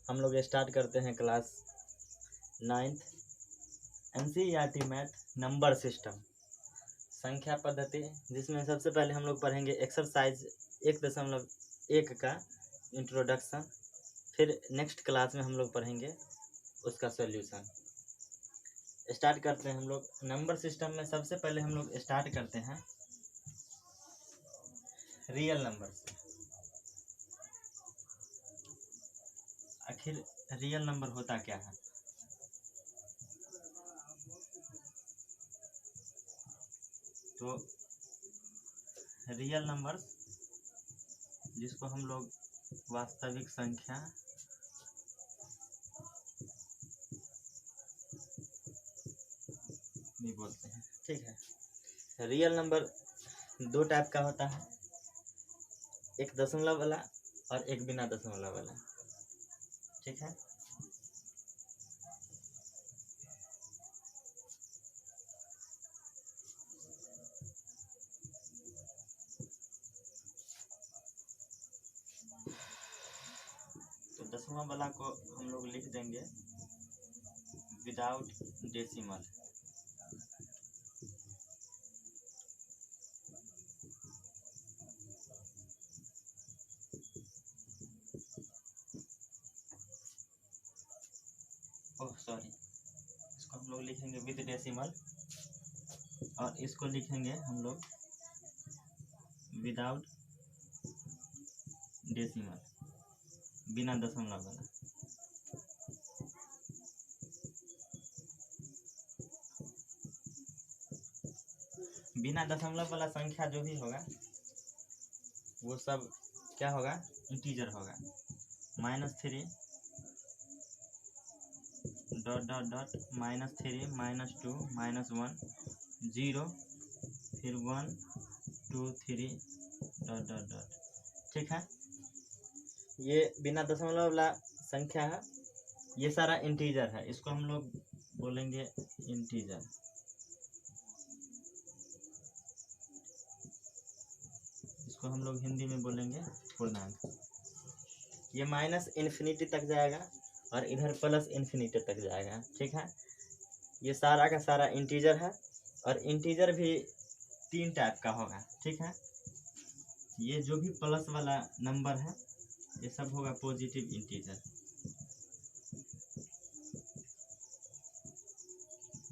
हम लोग स्टार्ट करते हैं class 9th NCERT math number system संख्या पद्धति, जिसमें सबसे पहले हम लोग पढ़ेंगे एक्सरसाइज 1.1 का इंट्रोडक्शन। फिर नेक्स्ट क्लास में हम लोग पढ़ेंगे उसका सॉल्यूशन। स्टार्ट करते हैं हम लोग नंबर सिस्टम में। सबसे पहले हम लोग स्टार्ट करते हैं रियल नंबर से। आखिर रियल नंबर होता क्या है? तो रियल नंबर, जिसको हम लोग वास्तविक संख्या भी बोलते हैं, ठीक है। रियल नंबर दो टाइप का होता है, एक दशमलव वाला और एक बिना दशमलव वाला, ठीक है। तो दशमलव वाला को हम लोग लिख देंगे विदाउट डेसिमल। ओह सॉरी, इसको हम लोग लिखेंगे विद डेसिमल और इसको लिखेंगे हम लोग विदाउट डेसिमल, बिना दशमलव वाला। बिना दशमलव वाला संख्या जो भी होगा वो सब क्या होगा? इंटीजर होगा। -3 डॉट डॉट डॉट -3 -2 -1 0 फिर 1 2 3 डॉट डॉट डॉट, ठीक है। ये बिना दशमलव वाला संख्या है, ये सारा इंटीजर है, इसको हम लोग बोलेंगे इंटीजर। इसको हम लोग हिंदी में बोलेंगे पूर्णांक। ये -इन्फिनिटी तक जाएगा और इधर +इन्फिनिटी तक जाएगा, ठीक है। ये सारा का सारा इंटीजर है और इंटीजर भी 3 टाइप का होगा, ठीक है। ये जो भी प्लस वाला नंबर है ये सब होगा पॉजिटिव इंटीजर,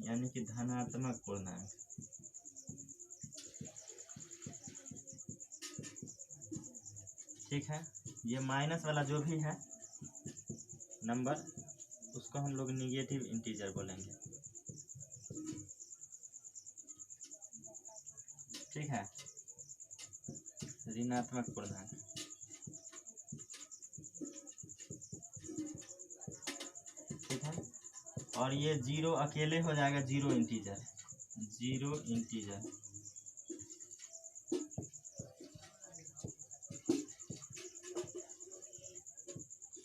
यानी कि धनात्मक पूर्णांक। ठीक है। ये माइनस वाला जो भी है नंबर उसको हम लोग निगेटिव इंटीजर बोलेंगे, ठीक है, ऋणात्मक पूर्णांक। ठीक है। और ये 0 अकेले हो जाएगा, जीरो इंटीजर, जीरो इंटीजर।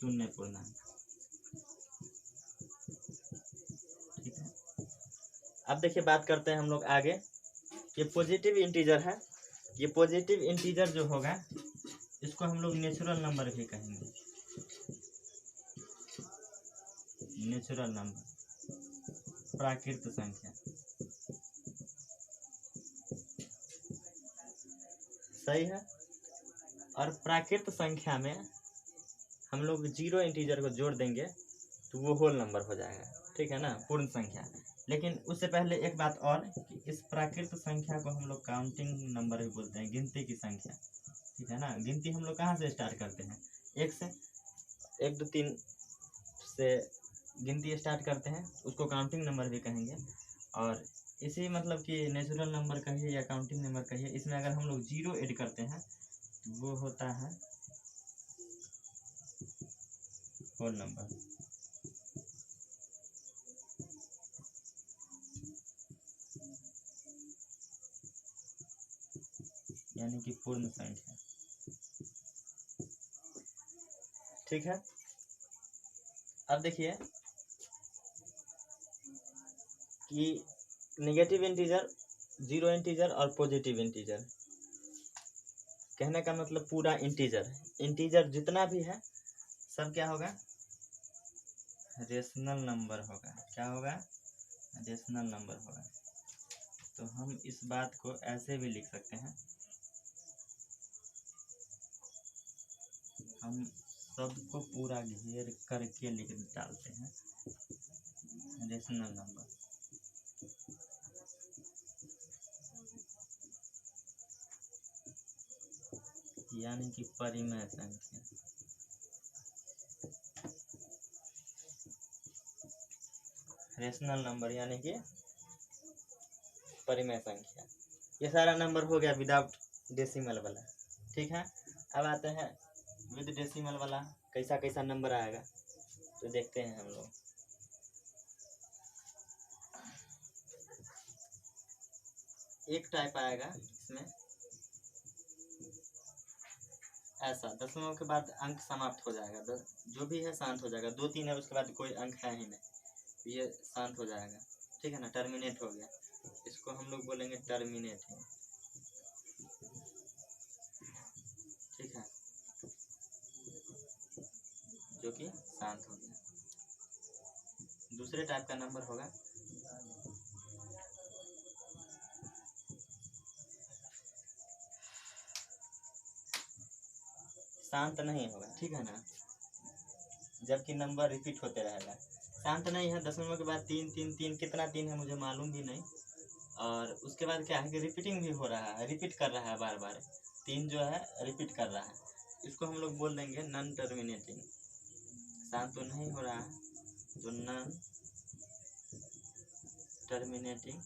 शून्य पूर्णांक, ठीक है। अब देखिए बात करते हैं हम लोग आगे। ये पॉजिटिव इंटीजर है, ये पॉजिटिव इंटीजर जो होगा इसको हम लोग नेचुरल नंबर भी कहेंगे, नेचुरल नंबर, प्राकृत संख्या। सही है। और प्राकृत संख्या में हम लोग जीरो इंटीजर को जोड़ देंगे तो वो होल नंबर हो जाएगा, ठीक है ना, पूर्ण संख्या। लेकिन उससे पहले एक बात और कि इस प्राकृत संख्या को हम लोग काउंटिंग नंबर भी बोलते हैं, गिनती की संख्या, ठीक है ना। गिनती हम लोग कहाँ से स्टार्ट करते हैं? 1 से, 1 2 3 से गिनती स्टार्ट करते हैं, उसको काउंटिंग नंबर भी कहेंगे। और इसी मतलब कि नेचुरल नंबर कहिए या काउंटिंग नंबर कहिए, इसमें अगर हम लोग जीरो ऐड करते हैं तो वो होता है होल नंबर, यानी कि पूर्ण संख्या, ठीक है। अब देखिए कि नेगेटिव इंटीजर, जीरो इंटीजर और पॉजिटिव इंटीजर, कहने का मतलब पूरा इंटीजर, इंटीजर जितना भी है सब क्या होगा? रेशनल नंबर होगा। क्या होगा? रेशनल नंबर होगा। तो हम इस बात को ऐसे भी लिख सकते हैं, हम सबको पूरा घेर करके लिख डालते हैं रेशनल नंबर। यानी कि परिमेय संख्या। रेशनल नंबर यानी कि परिमेय संख्या। ये सारा नंबर हो गया विदाउट डेसिमल वाला। ठीक है, अब आते हैं विद डेसिमल वाला। कैसा कैसा नंबर आएगा तो देखते हैं हम लोग। एक टाइप आएगा इसमें ऐसा, दशमलव के बाद अंक समाप्त हो जाएगा, जो भी है शांत हो जाएगा। 2 3 है उसके बाद कोई अंक है ही नहीं, ये शांत हो जाएगा। ठीक है ना, टर्मिनेट हो गया। इसको हम लोग बोलेंगे टर्मिनेटिंग। ठीक है, जो कि शांत हो गया। दूसरे टाइप का नंबर होगा शांत नहीं होगा। ठीक है ना, जबकि नंबर रिपीट होते रहेगा। शांत नहीं है, दशमलव के बाद 3 3 3, कितना 3 है मुझे मालूम भी नहीं। और उसके बाद क्या है कि रिपीटिंग भी हो रहा है, रिपीट कर रहा है बार बार। 3 जो है रिपीट कर रहा है, इसको हम लोग बोल देंगे नॉन टर्मिनेटिंग। शांत तो नहीं हो रहा है तो नॉन टर्मिनेटिंग,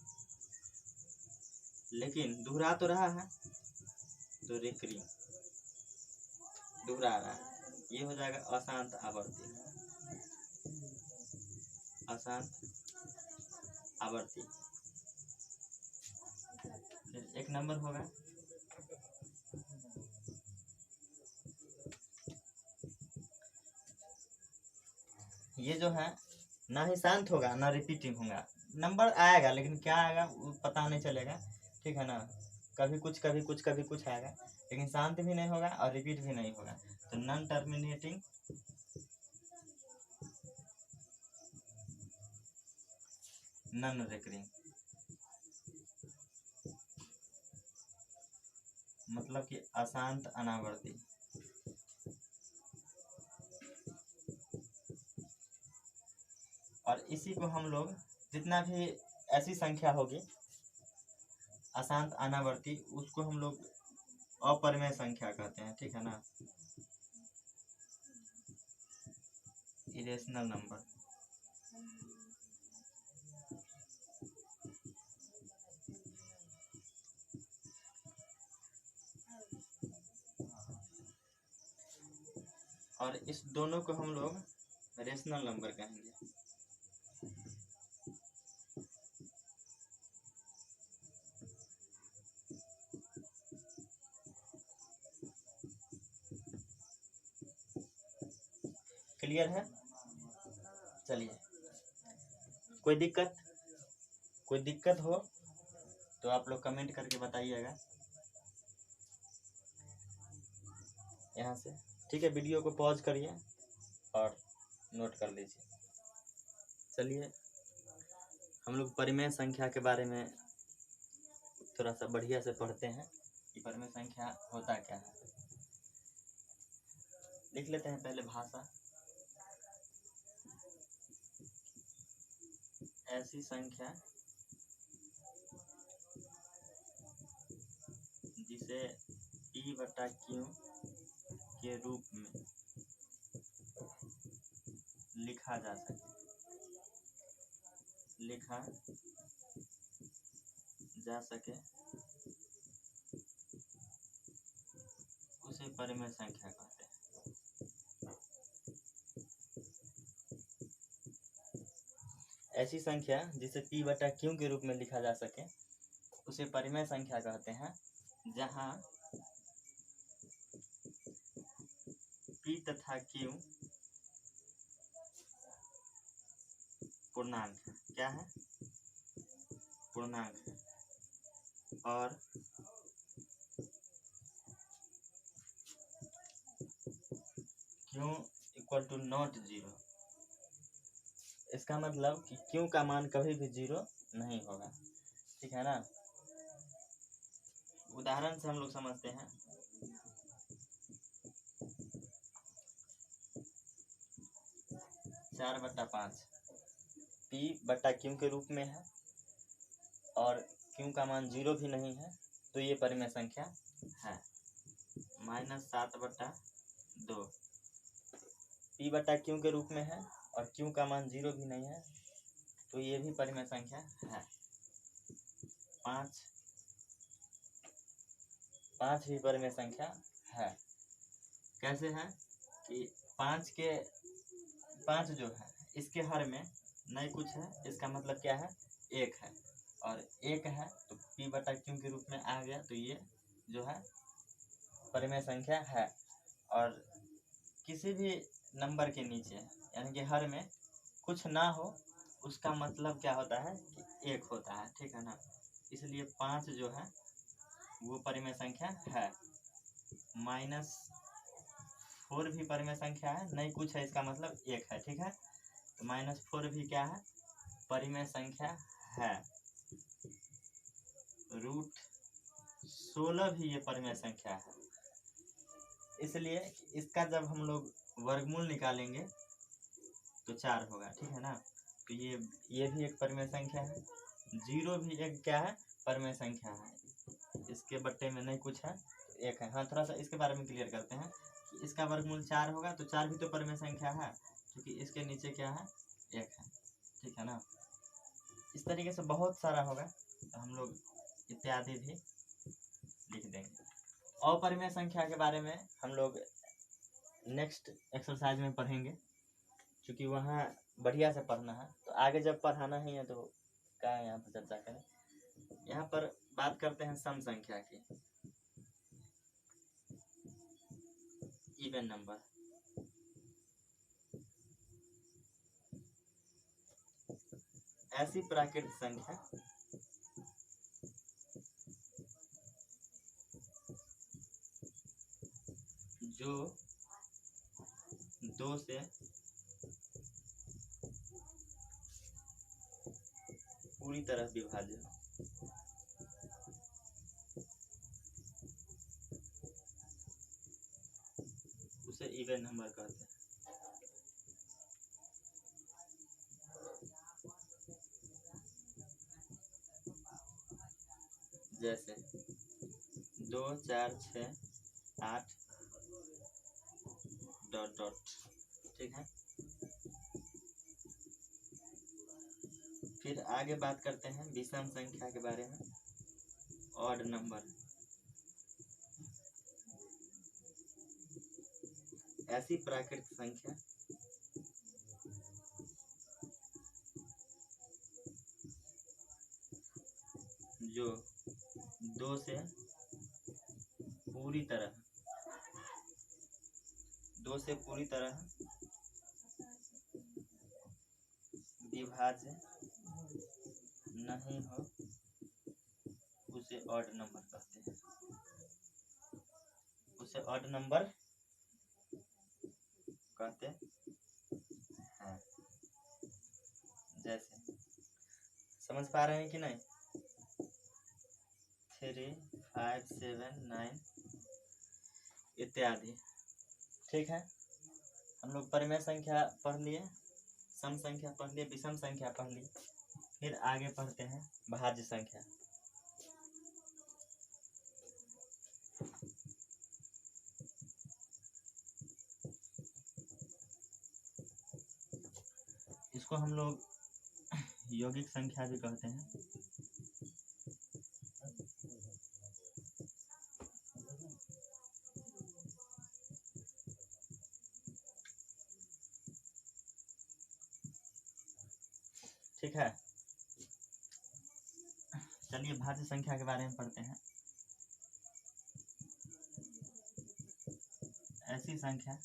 लेकिन दोहरा तो रहा है तो रिकरिंग, दोहरा रहा है। ये हो जाएगा अशांत आवर्ती। अशांत आवर्ती। फिर एक नंबर होगा ये जो है ना ही शांत होगा ना रिपीटिंग होगा। नंबर आएगा लेकिन क्या आएगा वो पता नहीं चलेगा। ठीक है ना, कभी कुछ कभी कुछ कभी कुछ आएगा, लेकिन शांत भी नहीं होगा और रिपीट भी नहीं होगा। तो नॉन टर्मिनेटिंग, नॉन रिकरिंग, मतलब कि अशांत अनावर्ती। और इसी को हम लोग जितना भी ऐसी संख्या होगी अशांत अनावर्ती, उसको हम लोग अपरिमेय संख्या कहते हैं। ठीक है ना, इरेशनल नंबर। और इस दोनों को हम लोग रेशनल नंबर कहेंगे। क्लियर है? चलिए, कोई दिक्कत हो तो आप लोग कमेंट करके बताइएगा यहाँ से। ठीक है, वीडियो को पॉज करिए और नोट कर लीजिए। चलिए, हम लोग परिमेय संख्या के बारे में थोड़ा सा बढ़िया से पढ़ते हैं कि परिमेय संख्या होता क्या है। लिख लेते हैं पहले भाषा। ऐसी संख्या जिसे P/Q के रूप में लिखा जा सके, उसे परिमेय संख्या कहते हैं। ऐसी संख्या जिसे P/Q के रूप में लिखा जा सके उसे परिमेय संख्या कहते हैं, जहाँ P तथा Q पूर्णांक है। क्या है? पूर्णांक है। और Q equal to not zero, इसका मतलब कि क्यू का मान कभी भी 0 नहीं होगा, ठीक है ना। उदाहरण से हम लोग समझते हैं। 4/5 पी बटा क्यू के रूप में है और क्यू का मान 0 भी नहीं है, तो ये परिमेय संख्या है। -7/2 पी बटा क्यू के रूप में है और क्यू का मान 0 भी नहीं है, तो ये भी परिमेय संख्या है। 5 भी परिमेय संख्या है। कैसे है कि 5 जो है इसके हर में नहीं कुछ है, इसका मतलब क्या है, 1 है, और 1 है तो पी बटा क्यू के रूप में आ गया, तो ये जो है परिमेय संख्या है। और किसी भी नंबर के नीचे यानी कि हर में कुछ ना हो, उसका मतलब क्या होता है कि 1 होता है, ठीक है ना। इसलिए 5 जो है वो परिमेय संख्या है। -4 भी परिमेय संख्या है, नहीं कुछ है, इसका मतलब 1 है, ठीक है। तो -4 भी क्या है, परिमेय संख्या है। √16 भी ये परिमेय संख्या है। इसलिए इसका जब हम लोग वर्गमूल निकालेंगे तो 4 होगा, ठीक है ना। तो ये भी एक परिमेय संख्या है। 0 भी एक क्या है, परिमेय संख्या है। इसके बट्टे में नहीं कुछ है, 1 है। हाँ, थोड़ा सा इसके बारे में क्लियर करते हैं कि इसका वर्गमूल 4 होगा, तो 4 भी तो परिमेय संख्या है, क्योंकि इसके नीचे क्या है, 1 है, ठीक है ना। इस तरीके से बहुत सारा होगा, तो हम लोग इत्यादि भी लिख देंगे। अपरिमेय संख्या के बारे में हम लोग नेक्स्ट एक्सरसाइज में पढ़ेंगे, क्योंकि वहाँ बढ़िया से पढ़ना है। तो आगे जब पढ़ाना ही है तो क्या है, यहाँ पर चर्चा करें। यहाँ पर बात करते हैं सम संख्या की, इवन नंबर। ऐसी प्राकृतिक संख्या जो 2 से पूरी तरह विभाज्य हो, उसे इवन नंबर कहते हैं। जैसे 2, 4, 6, 8 ... ठीक है। फिर आगे बात करते हैं विषम संख्या के बारे में, ऑड नंबर। ऐसी प्राकृतिक संख्या जो 2 से पूरी तरह विभाज्य नहीं हो, उसे ऑड नंबर कहते हैं। उसे ऑड नंबर कहते हैं। जैसे समझ पा रहे हैं कि नहीं, 3, 5, 7, 9 इत्यादि, ठीक है। हम लोग परिमेय संख्या पढ़ लिए, सम संख्या पढ़ लिए, विषम संख्या पढ़ लिए। फिर आगे पढ़ते हैं भाज्य संख्या। इसको हम लोग यौगिक संख्या भी कहते हैं। ठीक है, चलिए भाज्य संख्या के बारे में पढ़ते हैं। ऐसी संख्या,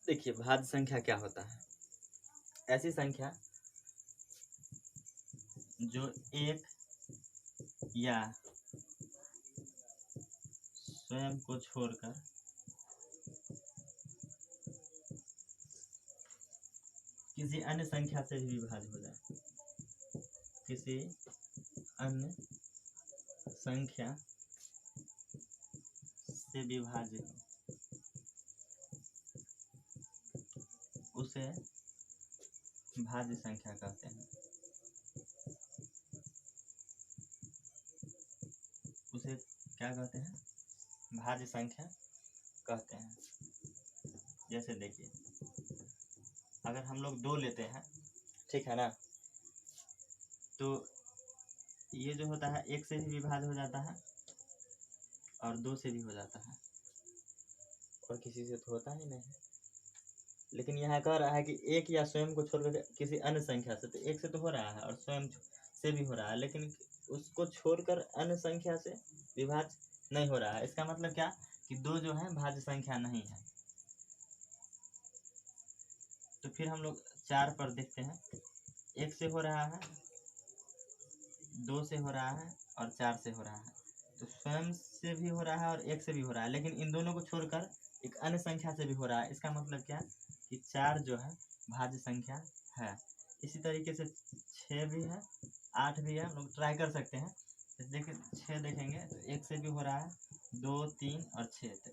देखिए भाज्य संख्या क्या होता है। ऐसी संख्या जो 1 या स्वयं को छोड़कर किसी अन्य संख्या से भी विभाज्य हो जाए, किसी अन्य संख्या से विभाज्य हो, उसे भाज्य संख्या कहते हैं। उसे क्या कहते हैं? भाज्य संख्या कहते हैं। जैसे देखिए, अगर हम लोग 2 लेते हैं, ठीक है ना, तो ये जो होता है 1 से भी विभाज्य हो जाता है और 2 से भी हो जाता है, और किसी से तो होता ही नहीं। लेकिन यहाँ कह रहा है कि 1 या स्वयं को छोड़कर किसी अन्य संख्या से, तो 1 से तो हो रहा है और स्वयं से भी हो रहा है, लेकिन उसको छोड़कर अन्य संख्या से विभाज्य नहीं हो रहा है। इसका मतलब क्या कि 2 जो है भाज्य संख्या नहीं है। तो फिर हम लोग 4 पर देखते हैं, 1 से हो रहा है, 2 से हो रहा है और 4 से हो रहा है। तो स्वयं से भी हो रहा है और 1 से भी हो रहा है, लेकिन इन दोनों को छोड़कर एक अन्य संख्या से भी हो रहा है। इसका मतलब क्या कि 4 जो है भाज्य संख्या है। इसी तरीके से 6 भी है, 8 भी है। हम लोग ट्राई कर सकते हैं। देखिए 6 देखेंगे तो 1 से भी हो रहा है, 2, 3 और 6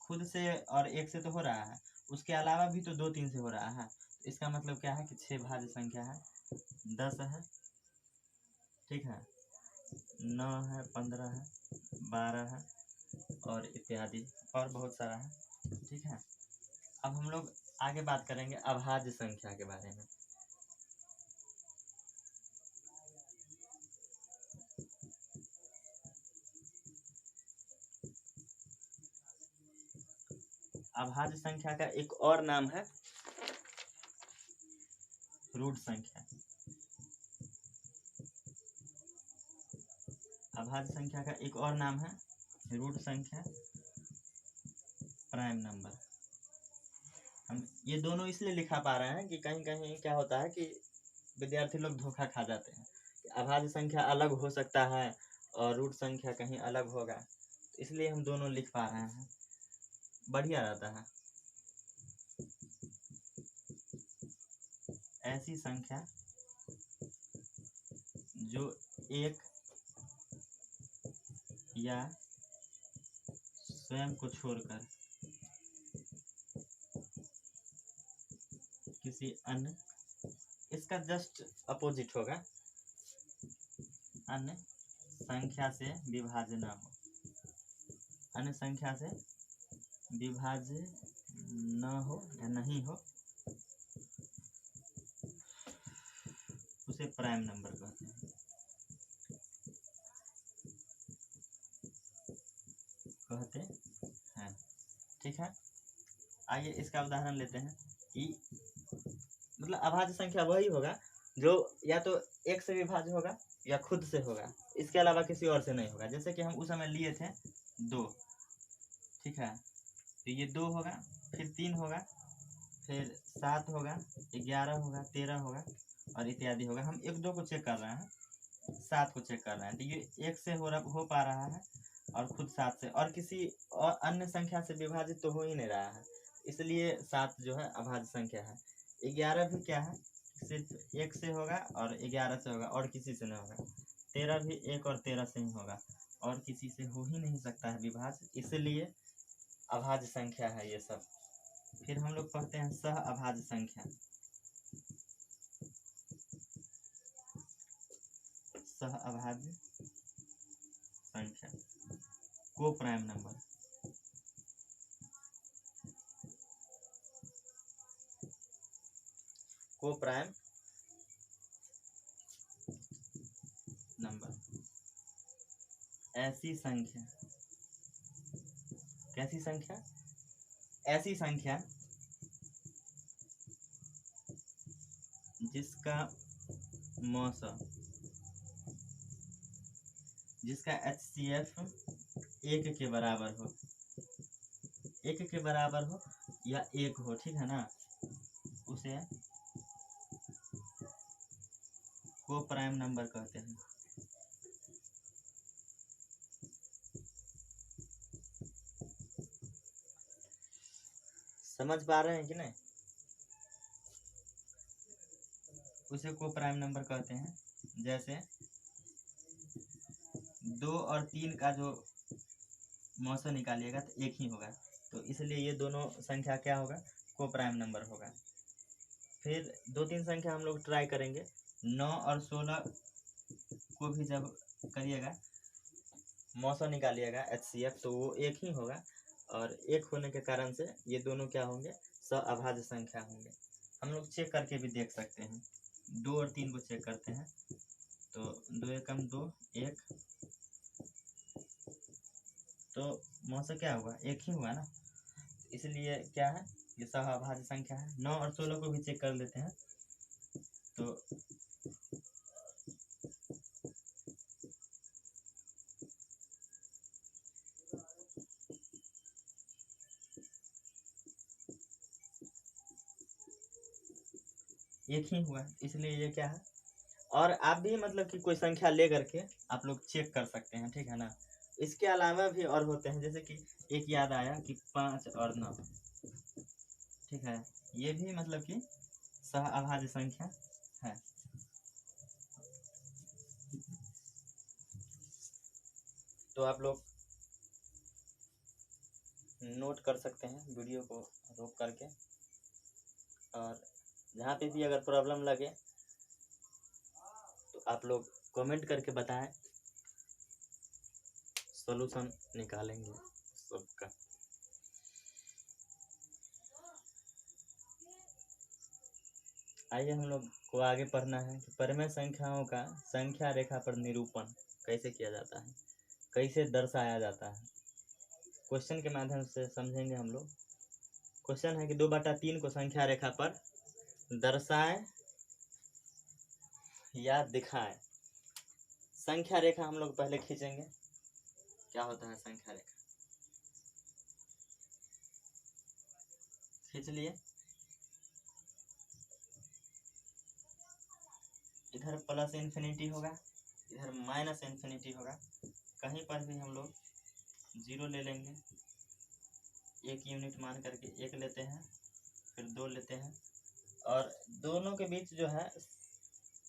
खुद से और 1 से तो हो रहा है, उसके अलावा भी तो 2, 3 से हो रहा है। तो इसका मतलब क्या है कि 6 भाज्य संख्या है, 10 है, ठीक है, 9 है, 15 है, 12 है और इत्यादि और बहुत सारा है, ठीक है। अब हम लोग आगे बात करेंगे अभाज्य संख्या के बारे में। अभाज्य संख्या का एक और नाम है रूट संख्या। अभाज्य संख्या का एक और नाम है रूट संख्या, प्राइम नंबर। हम ये दोनों इसलिए लिखा पा रहे हैं कि कहीं कहीं क्या होता है कि विद्यार्थी लोग धोखा खा जाते हैं कि अभाज्य संख्या अलग हो सकता है और रूट संख्या कहीं अलग होगा, इसलिए हम दोनों लिख पा रहे हैं, बढ़िया रहता है। ऐसी संख्या जो 1 या स्वयं को छोड़कर किसी अन्य, इसका जस्ट अपोजिट होगा, अन्य संख्या से विभाज्य न हो, अन्य संख्या से विभाज्य न हो या नहीं हो, उसे प्राइम नंबर कहते हैं। ठीक है, आइए इसका उदाहरण लेते हैं कि मतलब अभाज्य संख्या वही होगा जो या तो 1 से विभाज्य होगा या खुद से होगा, इसके अलावा किसी और से नहीं होगा। जैसे कि हम उस समय लिए थे 2, ठीक है, तो ये 2 होगा, फिर 3 होगा, फिर 7 होगा, 11 होगा, 13 होगा और इत्यादि होगा। हम 1, 2 को चेक कर रहे हैं, 7 को चेक कर रहे हैं, तो ये 1 से हो पा रहा है और खुद 7 से, और किसी और अन्य संख्या से विभाजित तो हो ही नहीं रहा है, इसलिए 7 जो है अभाज्य संख्या है। 11 भी क्या है, सिर्फ 1 से होगा और 11 से होगा और किसी से नहीं होगा। 13 भी 1 और 13 से ही होगा और किसी से हो ही नहीं सकता है विभाज्य, इसलिए अभाज्य संख्या है ये सब। फिर हम लोग पढ़ते हैं सह अभाज्य संख्या। सह अभाज्य संख्या को प्राइम नंबर, को प्राइम नंबर। ऐसी संख्या, कैसी संख्या, ऐसी संख्या जिसका मौसा, जिसका HCF 1 के बराबर हो, 1 के बराबर हो या 1 हो, ठीक है ना, उसे को प्राइम नंबर कहते हैं। समझ पा रहे हैं कि नहीं? उसे को प्राइम नंबर कहते हैं। जैसे 2 और 3 का जो मौसा निकालिएगा तो एक ही होगा, तो इसलिए ये दोनों संख्या क्या होगा, को प्राइम नंबर होगा। फिर 2-3 संख्या हम लोग ट्राई करेंगे। 9 और 16 को भी जब करिएगा मौसा निकालिएगा HCF, तो वो एक ही होगा, और एक होने के कारण से ये दोनों क्या होंगे, सअभाज्य संख्या होंगे। हम लोग चेक करके भी देख सकते हैं। 2 और 3 को चेक करते हैं, तो 2 एकम 2 1, तो मौसा क्या हुआ, एक ही हुआ ना, इसलिए क्या है, ये सअभाज्य संख्या है। 9 और 16 को भी चेक कर लेते हैं, तो एक ही हुआ, इसलिए ये क्या है। और आप भी मतलब कि कोई संख्या ले करके आप लोग चेक कर सकते हैं, ठीक है ना। इसके अलावा भी और होते हैं, जैसे कि एक याद आया कि 5 और 9, ठीक है, ये भी मतलब कि सअभाज्य संख्या है। तो आप लोग नोट कर सकते हैं वीडियो को रोक करके, और जहाँ पे भी अगर प्रॉब्लम लगे तो आप लोग कमेंट करके बताएं, सॉल्यूशन निकालेंगे सबका। आइए हम लोग को आगे पढ़ना है कि परिमेय संख्याओं का संख्या रेखा पर निरूपण कैसे किया जाता है, कैसे दर्शाया जाता है। क्वेश्चन के माध्यम से समझेंगे हम लोग। क्वेश्चन है कि 2/3 को संख्या रेखा पर दर्शाएं या दिखाएं। संख्या रेखा हम लोग पहले खींचेंगे। क्या होता है संख्या रेखा, खींच लिए। इधर प्लस इन्फिनिटी होगा, इधर माइनस इन्फिनिटी होगा। कहीं पर भी हम लोग 0 ले लेंगे, 1 यूनिट मान करके 1 लेते हैं, फिर 2 लेते हैं, और दोनों के बीच जो है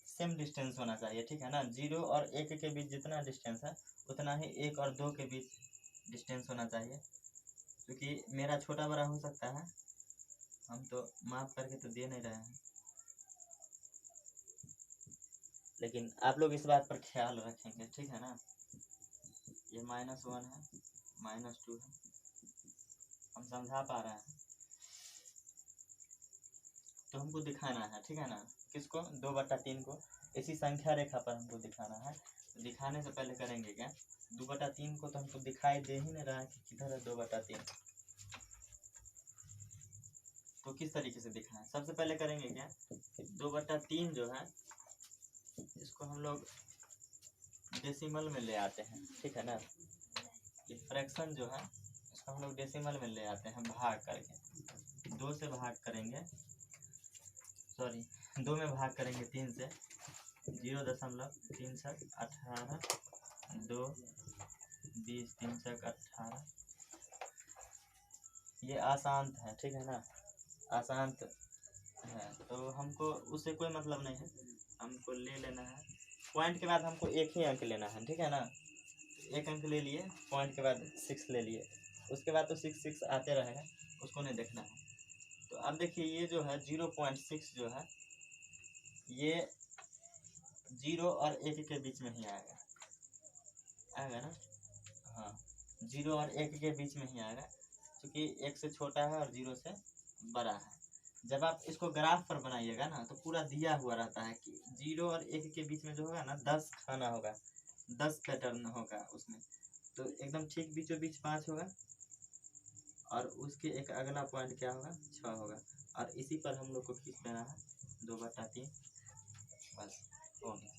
सेम डिस्टेंस होना चाहिए, ठीक है ना। 0 और 1 के बीच जितना डिस्टेंस है उतना ही 1 और 2 के बीच डिस्टेंस होना चाहिए, क्योंकि मेरा छोटा बड़ा हो सकता है, हम तो माफ करके तो दे नहीं रहे हैं, लेकिन आप लोग इस बात पर ख्याल रखेंगे, ठीक है ना। ये -1 है, -2 है, हम समझा पा रहे हैं, तो हमको दिखाना है, ठीक है ना। किसको, 2/3 को इसी संख्या रेखा पर हमको दिखाना है। तो दिखाने से पहले करेंगे क्या, 2/3 को तो हमको दिखाई दे ही नहीं रहा है कि किधर है 2/3, तो किस तरीके से दिखाएं। सबसे पहले करेंगे क्या, 2/3 जो है इसको हम लोग डेसिमल में ले आते हैं, ठीक है ना। ये फ्रैक्शन जो है इसको हम लोग डेसिमल में ले आते हैं, भाग करके 2 से भाग करेंगे, सॉरी 2 में भाग करेंगे 3 से, 0.3618, 2 20 3 18। ये आसांत है, ठीक है ना, आसांत है, तो हमको उससे कोई मतलब नहीं है, हमको ले लेना है। पॉइंट के बाद हमको एक ही अंक लेना है, ठीक है ना। एक अंक ले लिए, पॉइंट के बाद 6 ले लिए, उसके बाद तो 6 आते रहेगा, उसको नहीं देखना है। तो अब देखिए ये जो है 0.6 जो है ये 0 और 1 के बीच में ही आएगा, आएगा ना। हाँ, 0 और 1 के बीच में ही आएगा, क्योंकि 1 से छोटा है और 0 से बड़ा है। जब आप इसको ग्राफ पर बनाइएगा ना तो पूरा दिया हुआ रहता है कि 0 और 1 के बीच में जो होगा ना 10 खाना होगा, 10 पैटर्न होगा उसमें, तो एकदम ठीक बीचों बीच 5 होगा, और उसके एक अगला पॉइंट क्या होगा, 6 होगा, और इसी पर हम लोग को खींच देना है 2/3, बस हो गया।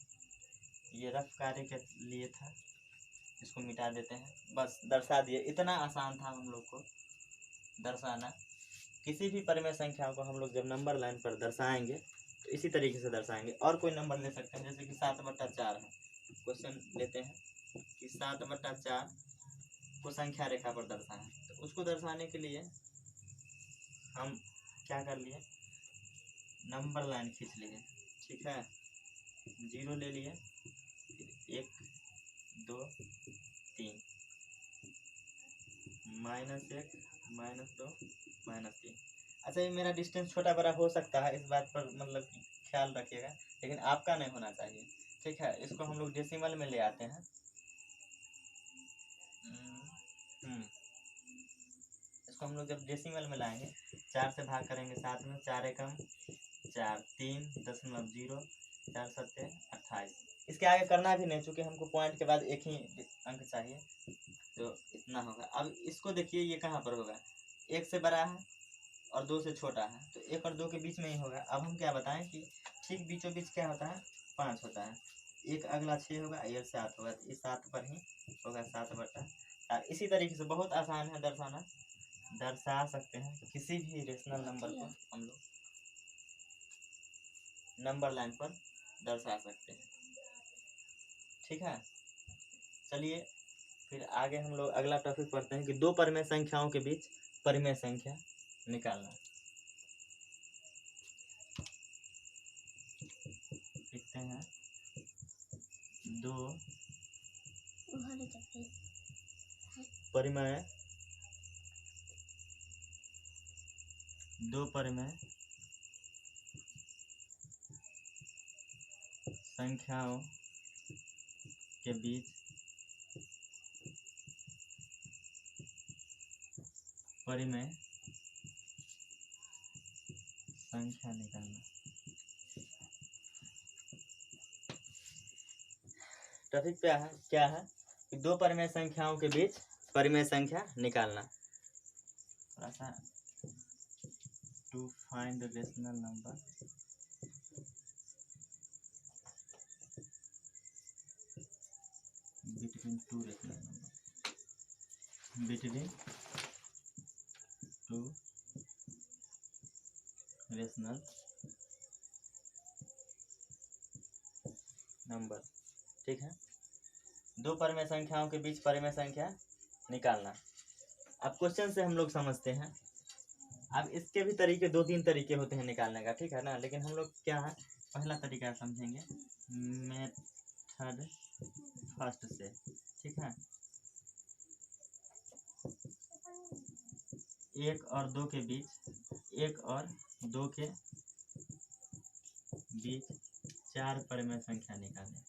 ये रफ कार्य के लिए था, इसको मिटा देते हैं, बस दर्शा दिए। इतना आसान था हम लोग को दर्शाना। किसी भी परिमेय संख्या को हम लोग जब नंबर लाइन पर दर्शाएंगे तो इसी तरीके से दर्शाएंगे। और कोई नंबर ले सकते हैं, जैसे कि 7/4 है, क्वेश्चन लेते हैं कि 7/4 को संख्या रेखा पर दर्शाएं, तो उसको दर्शाने के लिए हम क्या कर लिए, नंबर लाइन खींच लिए, ठीक है, 0 ले लिए, 1 2 3, -1 -2 -3। अच्छा, ये मेरा डिस्टेंस छोटा बड़ा हो सकता है, इस बात पर मतलब कि ख्याल रखिएगा, लेकिन आपका नहीं होना चाहिए। ठीक है, इसको हम लोग डेसिमल में ले आते हैं। इसको हम लोग जब डेसिमल में लाएंगे, 4 से भाग करेंगे 7 में, 4 एकम 4, 3.0, 4 सत्ते 28। इसके आगे करना भी नहीं, चूँकि हमको पॉइंट के बाद एक ही अंक चाहिए, तो इतना होगा। अब इसको देखिए, ये कहाँ पर होगा, 1 से बड़ा है और 2 से छोटा है, तो 1 और 2 के बीच में ही होगा। अब हम क्या बताएं कि ठीक बीचों बीच क्या होता है, 5 होता है। एक अगला 6 होगा, ये 7 होगा, तो ये 7 पर ही होगा, 7/4। इसी तरीके से बहुत आसान है दर्शाना, दर्शा सकते हैं किसी भी रेशनल नंबर को हम लोग नंबर लाइन पर दर्शा सकते हैं। ठीक है, चलिए फिर आगे हम लोग अगला टॉपिक पढ़ते हैं कि दो परिमेय संख्याओं के बीच परिमेय संख्या निकालना। लिखते हैं दो परिमेय संख्याओं के बीच परिमेय संख्या निकालना। टॉपिक क्या है कि दो परिमेय संख्याओं के बीच परिमेय संख्या निकालना। थोड़ा सा to find rational number between two rational number, between two rational number. ठीक है, दो परिमेय संख्याओं के बीच परिमेय संख्या निकालना। अब क्वेश्चन से हम लोग समझते हैं। अब इसके भी तरीके 2-3 तरीके होते हैं निकालने का, ठीक है ना, लेकिन हम लोग क्या है, पहला तरीका समझेंगे मेथड फर्स्ट से। ठीक है, 1 और 2 के बीच 4 परिमेय संख्या निकालें।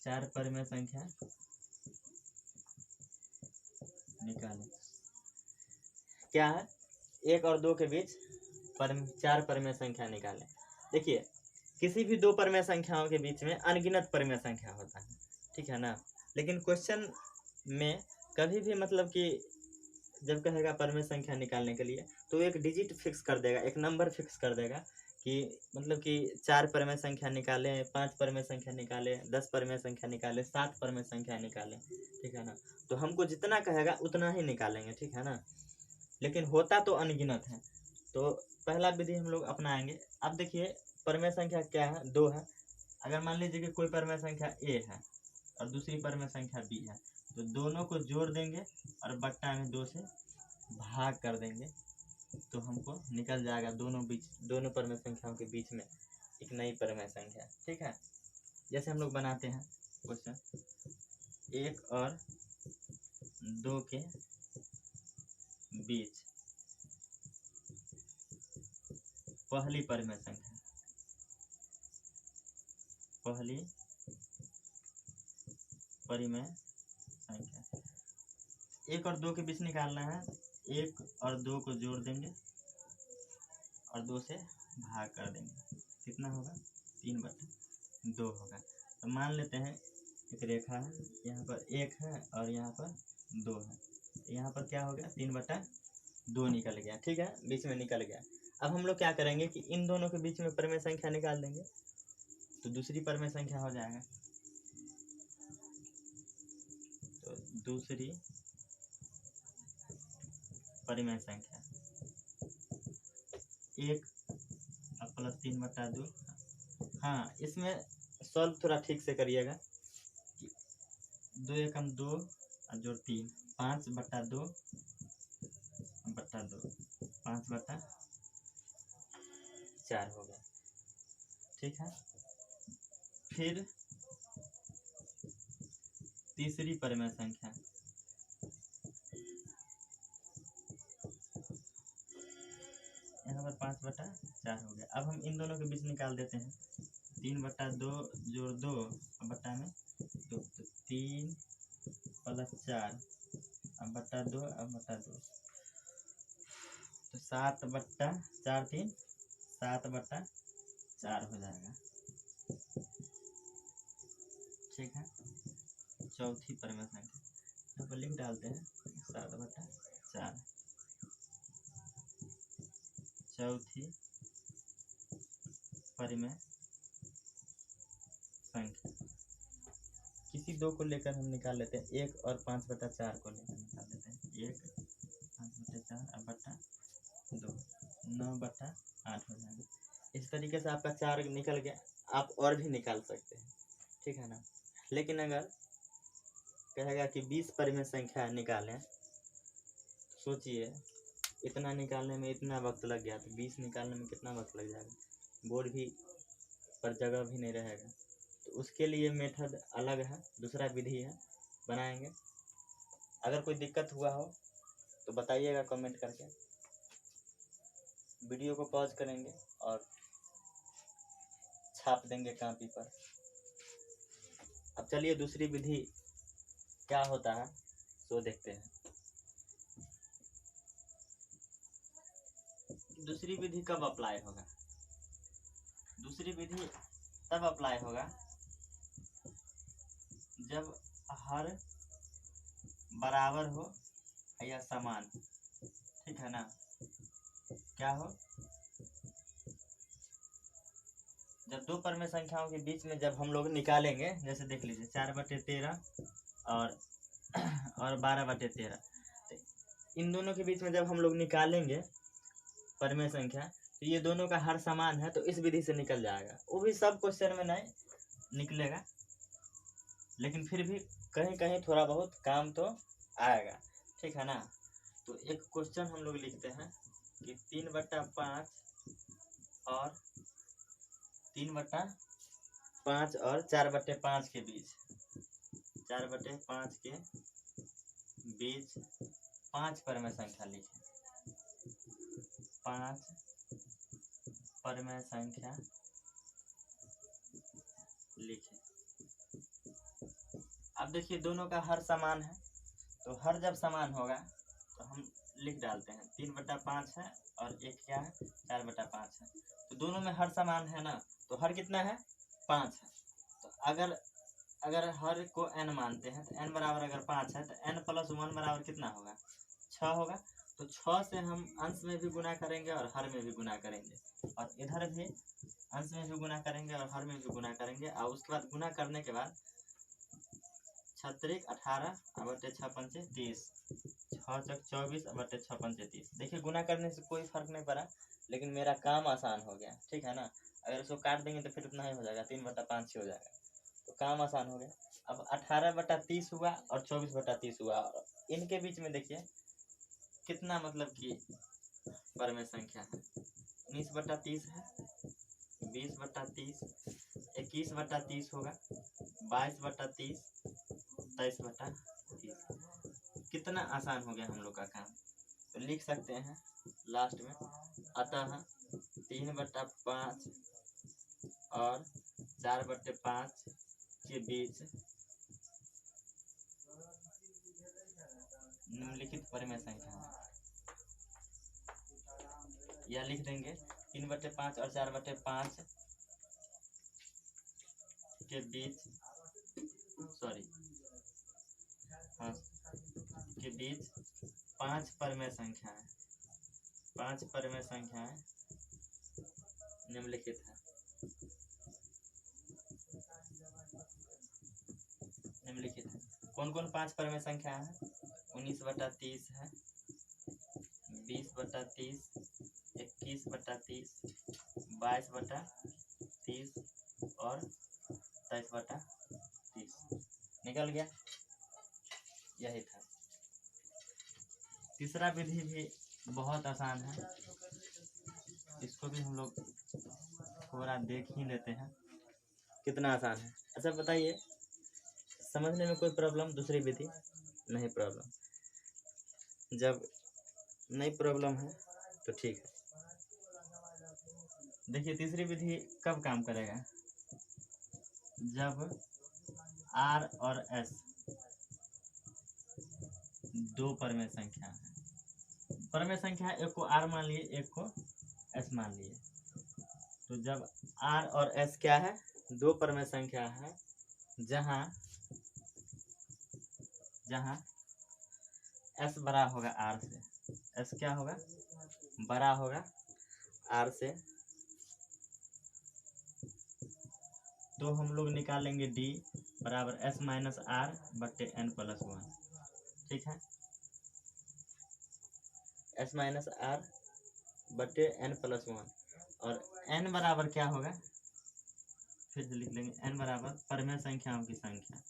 4 परिमेय संख्या निकालें। क्या है, 1 और 2 के बीच 4 परिमेय संख्या निकालें। देखिए, किसी भी दो परिमेय संख्याओं के बीच में अनगिनत परिमेय संख्या होता है, ठीक है ना, लेकिन क्वेश्चन में कभी भी मतलब कि जब कहेगा परिमेय संख्या निकालने के लिए, तो एक डिजिट फिक्स कर देगा, एक नंबर फिक्स कर देगा कि मतलब कि 4 परिमेय संख्या निकालें, 5 परिमेय संख्या निकालें, 10 परिमेय संख्या निकालें, 7 परिमेय संख्या निकालें, ठीक है ना। तो हमको जितना कहेगा उतना ही निकालेंगे, ठीक है ना, लेकिन होता तो अनगिनत है। तो पहला विधि हम लोग अपनाएंगे। अब देखिए, परिमेय संख्या क्या है, 2 है। अगर मान लीजिए कि कोई परिमेय संख्या ए है और दूसरी परिमेय संख्या बी है, तो दोनों को जोड़ देंगे और बट्टा में 2 से भाग कर देंगे, तो हमको निकल जाएगा दोनों परिमेय संख्याओं के बीच में एक नई परिमेय संख्या। ठीक है, जैसे हम लोग बनाते हैं क्वेश्चन, 1 और 2 के बीच पहली परिमेय संख्या, 1 और 2 के बीच निकालना है। 1 और 2 को जोड़ देंगे और 2 से भाग कर देंगे, कितना होगा, 3/2 होगा। तो मान लेते हैं एक रेखा है, यहाँ पर 1 है और यहाँ पर 2 है, यहाँ पर क्या हो गया, 3/2 निकल गया। ठीक है, बीच में निकल गया। अब हम लोग क्या करेंगे कि इन दोनों के बीच में परिमेय संख्या निकाल देंगे, तो दूसरी परिमेय संख्या हो जाएगा। तो दूसरी परिमेय संख्या 1 प्लस 3/2। हाँ, इसमें सॉल्व थोड़ा ठीक से करिएगा। 2 एकम 2 और जोड़ 3, 5/2 5/4 हो गया। ठीक है। फिर तीसरी परिमेय संख्या, यहाँ पर 5/4 हो गया। अब हम इन दोनों के बीच निकाल देते हैं। 3/2 जोड़ 2 अब बट्टा में 2, तो 3 + 4 अब बट्टा 2 अब बट्टा 2, तो 7/4 3 7/4 हो जाएगा। ठीक है। चौथी परिमेय संख्या यहाँ पर लिख डालते हैं 7/4, चौथी परिमेय संख्या। किसी दो को लेकर हम निकाल लेते हैं, 1 और 5/4 को लेकर निकाल लेते हैं। 1 5/4 अब बट्टा 2, 9/8 हो जाएगा। इस तरीके से आपका 4 निकल गया। आप और भी निकाल सकते हैं, ठीक है ना। लेकिन अगर कहेगा कि 20 परिमेय संख्या निकालें, सोचिए इतना निकालने में इतना वक्त लग गया, तो 20 निकालने में कितना वक्त लग जाएगा। बोर्ड भी पर जगह भी नहीं रहेगा। तो उसके लिए मेथड अलग है, दूसरा विधि है, बनाएंगे। अगर कोई दिक्कत हुआ हो तो बताइएगा कमेंट करके। वीडियो को पॉज करेंगे और छाप देंगे कॉपी पर। अब चलिए दूसरी विधि क्या होता है तो देखते हैं। दूसरी विधि कब अप्लाई होगा? दूसरी विधि तब अप्लाई होगा जब हर बराबर हो या समान, ठीक है ना। क्या हो? जब दो परिमेय संख्याओं के बीच में जब हम लोग निकालेंगे, जैसे देख लीजिए 4/13 और 12/13, तो इन दोनों के बीच में जब हम लोग निकालेंगे परिमेय संख्या, तो ये दोनों का हर समान है, तो इस विधि से निकल जाएगा। वो भी सब क्वेश्चन में नहीं निकलेगा, लेकिन फिर भी कहीं कहीं थोड़ा बहुत काम तो आएगा, ठीक है ना। तो एक क्वेश्चन हम लोग लिखते हैं कि 3/5 और 3/5 और 4/5 के बीच, 4/5 के बीच 5 परिमेय संख्या लिखें। 5 परिमेय संख्या लिखें। अब देखिए दोनों का हर समान है, तो हर जब समान होगा तो हम लिख डालते हैं 3/5 है और एक क्या है 4/5 है। तो दोनों में हर समान है ना, तो हर कितना है 5 है। तो अगर हर को n मानते हैं, तो n बराबर अगर 5 है, तो n + 1 बराबर कितना होगा 6 होगा। तो 6 से हम अंश में भी गुना करेंगे और हर में भी गुना करेंगे, और इधर भी अंश में भी गुना करेंगे और हर में भी गुना करेंगे। और उसके बाद गुना करने के बाद 6 × 18 / 6 × 5 = 30, 6 × 24 / 6 × 30। देखिए गुना करने से कोई फर्क नहीं पड़ा, लेकिन मेरा काम आसान हो गया, ठीक है ना। अगर इसको काट देंगे तो फिर उतना ही हो जाएगा, 3/5 ही हो जाएगा, तो काम आसान हो गया। अब 18/30 हुआ और 24/30 हुआ, इनके बीच में देखिए कितना मतलब कि परिमेय संख्या है। 19/30 है, 20/30, 21/30 होगा, 22/30, 23/30। कितना आसान हो गया हम लोग का काम। तो लिख सकते हैं लास्ट में, अतः 3/5 और 4/5 के बीच निम्नलिखित परिमेय संख्या है। या लिख देंगे 3/5 और 4/5 के बीच, के बीच 5 परिमेय संख्याएं, 5 परिमेय संख्याएं निम्नलिखित है। कौन कौन 5 परिमेय संख्या है? 19/30 है, 20/30, 21/30, 22/30 और 23/30। निकल गया, यही था। तीसरा विधि भी बहुत आसान है, इसको भी हम लोग थोड़ा देख ही लेते हैं कितना आसान है। अच्छा बताइए, समझने में कोई प्रॉब्लम? दूसरी विधि नहीं प्रॉब्लम। जब नहीं प्रॉब्लम है तो ठीक है। देखिए तीसरी विधि कब काम करेगा? जब R और S दो परमेय संख्या है। परमेय संख्या एक को R मान लिए, एक को S मान लिए। तो जब R और S क्या है? दो परमेय संख्या है, जहां S बड़ा होगा R से। S क्या होगा? बड़ा होगा R से। तो हम लोग निकालेंगे D बराबर S माइनस R बट्टे N प्लस 1। ठीक है, S माइनस R बट्टे N प्लस 1। और N बराबर क्या होगा? फिर से लिख लेंगे, N बराबर परमेय संख्याओं की संख्या।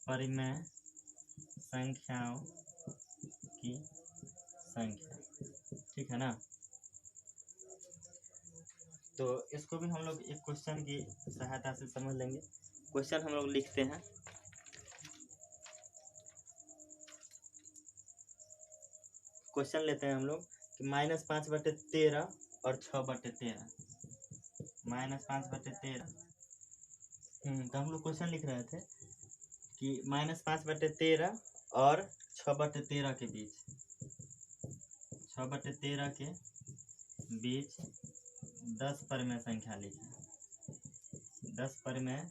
परिमेय संख्याओं की संख्या। ठीक है ना? तो इसको भी हम लोग एक क्वेश्चन की सहायता से समझ लेंगे। क्वेश्चन हम लोग लिखते हैं। क्वेश्चन लेते हैं हम लोग कि -5/13 और 6/13। -5/13। तो हम लोग क्वेश्चन लिख रहे थे कि -5/13 और 6/13 के बीच 6/13 के बीच 10 परमेय संख्या लिखें। 10 परमेय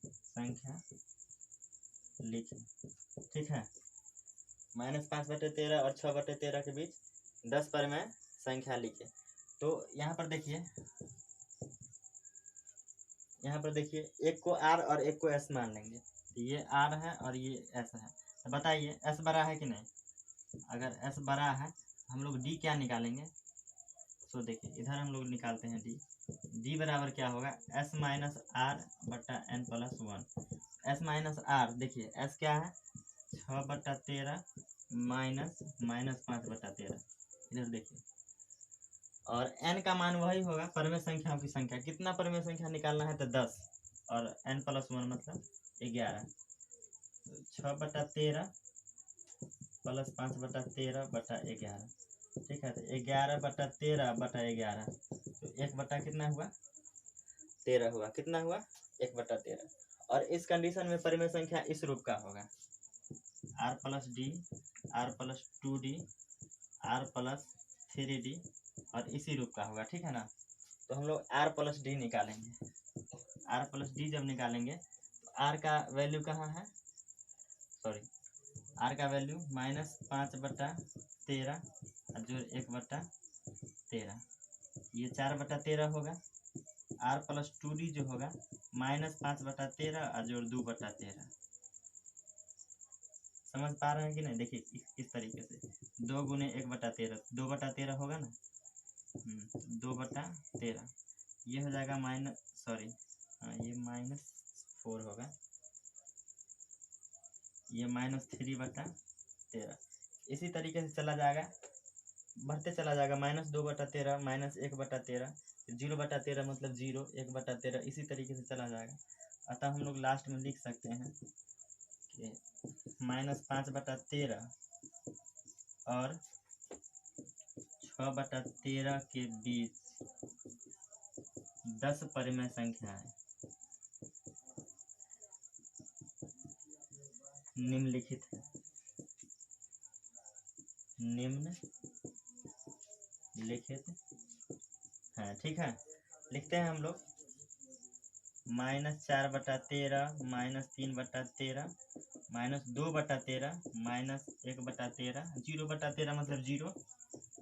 संख्या लिखें। ठीक है, -5/13 और 6/13 के बीच 10 परमेय संख्या लिखें। तो यहाँ पर देखिए, एक को R और एक को S मान लेंगे। तो ये R है और ये S है। तो बताइए S बड़ा है कि नहीं? अगर S बड़ा है हम लोग D क्या निकालेंगे? तो देखिए इधर हम लोग निकालते हैं D बराबर क्या होगा? S माइनस R बट्टा N plus 1। S minus R, देखिए S क्या है? 6/13 माइनस 5/13। इधर देखिए, और N का मान वही होगा परमेय संख्याओं की संख्या। कितना परमेय संख्या निकालना है? तो 10 और N प्लस 1 मतलब 11। 6/13 प्लस 5/13 बटा 11। ठीक है, तो 11/13 बटा 11। तो 1 कितना हुआ? 13 हुआ। कितना हुआ? 1/13। और इस कंडीशन में परमेय संख्या इस रूप का होगा, R plus D, R plus 2D, R plus 3D, और इसी रूप का होगा। ठीक है ना? तो हम लोग R प्लस D निकालेंगे। R प्लस D जब निकालेंगे तो R का वैल्यू कहाँ है? सॉरी, R का वैल्यू -5/13 जो 1/13, ये 4/13 होगा। R प्लस 2D जो होगा -5/13 और जोड़ 2/13। समझ पा रहे हैं कि नहीं? देखिए इस तरीके से 2 गुने 1/13, 2/13 होगा ना। 2/13 ये हो जाएगा ये -4 होगा, ये -3/13। इसी तरीके से चला जाएगा, बढ़ते चला जाएगा। -2/13 -1/13, 0/13 मतलब 0, 1/13, इसी तरीके से चला जाएगा। अतः हम लोग लास्ट में लिख सकते हैं कि -5/13 और 6/13 के बीच 10 परमेय संख्याएं निम्नलिखित है। ठीक है, लिखते हैं हम लोग। -4/13 -3/13 -2/13 -1/13, 0/13 मतलब 0,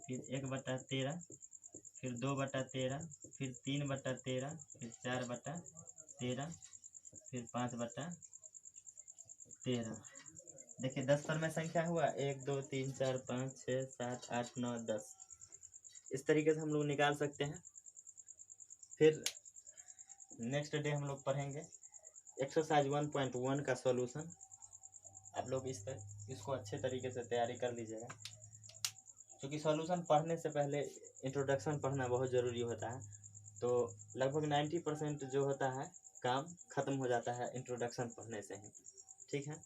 फिर 1/13, फिर 2/13, फिर 3/13, फिर 4/13, फिर 5/13। देखिए 10 परमेय संख्या हुआ, 1 2 3 4 5 6 7 8 9 10। इस तरीके से हम लोग निकाल सकते हैं। फिर नेक्स्ट डे हम लोग पढ़ेंगे एक्सरसाइज 1.1 का सॉल्यूशन। आप लोग इसको अच्छे तरीके से तैयारी कर लीजिएगा, क्योंकि सॉल्यूशन पढ़ने से पहले इंट्रोडक्शन पढ़ना बहुत ज़रूरी होता है। तो लगभग 90% जो होता है काम खत्म हो जाता है इंट्रोडक्शन पढ़ने से ही। ठीक है।